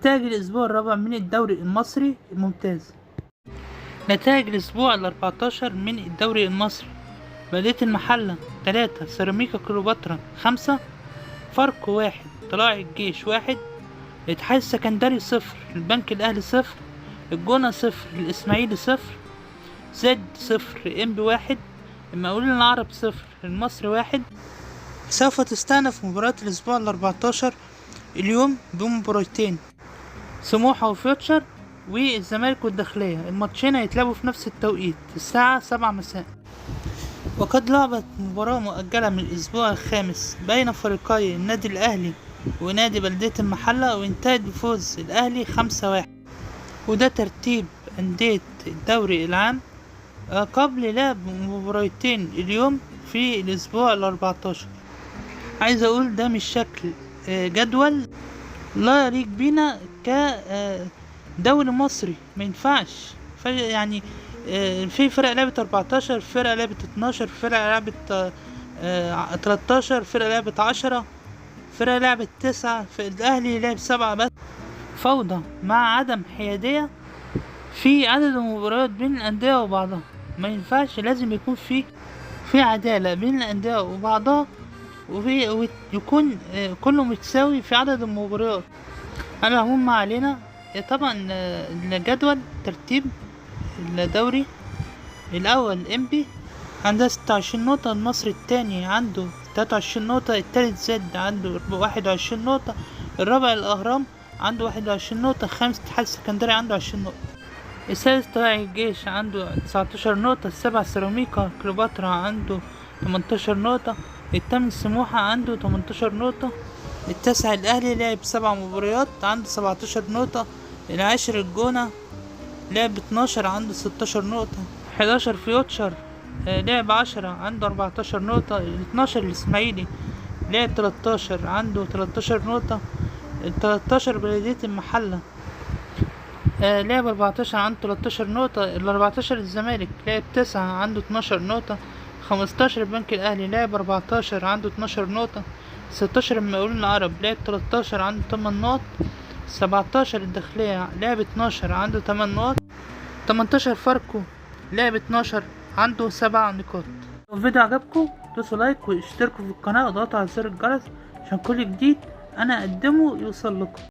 نتائج الأسبوع الرابع من الدوري المصري الممتاز. نتائج الأسبوع ال14 من الدوري المصري: بلدية المحلة 3، سيراميكا كليوباترا 5، فاركو 1، طلائع الجيش 1، الاتحاد السكندري 0، البنك الأهلي 0، الجونة 0، الإسماعيلي 0، زد 0، إنبي 1، المقاولين العرب 0، المصري 1. سوف تستأنف مباراة الأسبوع ال14 اليوم بمباراتين: سموحة وفيوتشر والزمالك والداخلية. الماتشين هيتلعبوا في نفس التوقيت الساعة 7 مساء. وقد لعبت مباراة مؤجلة من الأسبوع الخامس بين فريقي النادي الأهلي ونادي بلدية المحلة، وانتهت بفوز الأهلي 5-1. وده ترتيب أندية الدوري العام قبل لعب مباراتين اليوم في الأسبوع ال14. عايز أقول ده مش شكل جدول لا يليق بينا كدوري مصري، ما ينفعش. يعني في فرق لعبت 14، فرق لعبت 12، فرق لعبت 13، فرق لعبت 10، فرق لعبت 9، الأهلي لعب 7 بس. فوضى مع عدم حيادية في عدد المباريات بين الأندية وبعضها. ما ينفعش، لازم يكون في عدالة بين الأندية وبعضها، ويكون كله متساوي في عدد المباريات. على العموم ما علينا. طبعا الجدول ترتيب الدوري: الأول إنبي عنده 26 نقطة، المصري التاني عنده 23 نقطة، التالت زد عنده 21 نقطة، الرابع الأهرام عنده 21 نقطة، الخامس الاتحاد السكندري عنده 20 نقطة، السادس طلائع الجيش عنده 19 نقطة، السابع سيراميكا كليوباترا عنده 18 نقطة، الثامن سموحة عنده 18 نقطة، التاسع الأهلي لعب 7 مباريات عنده 17 نقطة، العاشر الجونة لعب 12 عنده 16 نقطة، 11 فيوتشر لعب 10 عنده 14 نقطة، 12 الإسماعيلي لعب 13 عنده 13 نقطة، 13 بلدية المحلة لعب 14 عنده 13 نقطة، 14 الزمالك لعب 9 عنده 12 نقطة، 15 البنك الأهلي لعب 14 عنده 12 نقطة، 16 المقاولين العرب لعب 13 عنده 8 نقط، 17 الداخلية لعب 12 عنده 8 نقط، 18 فاركو لعب 12 عنده 7 نقاط. لو الفيديو عجبكم دوسوا لايك واشتركوا في القناة واضغطوا على زر الجرس عشان كل جديد أنا أقدمه يوصل لكم.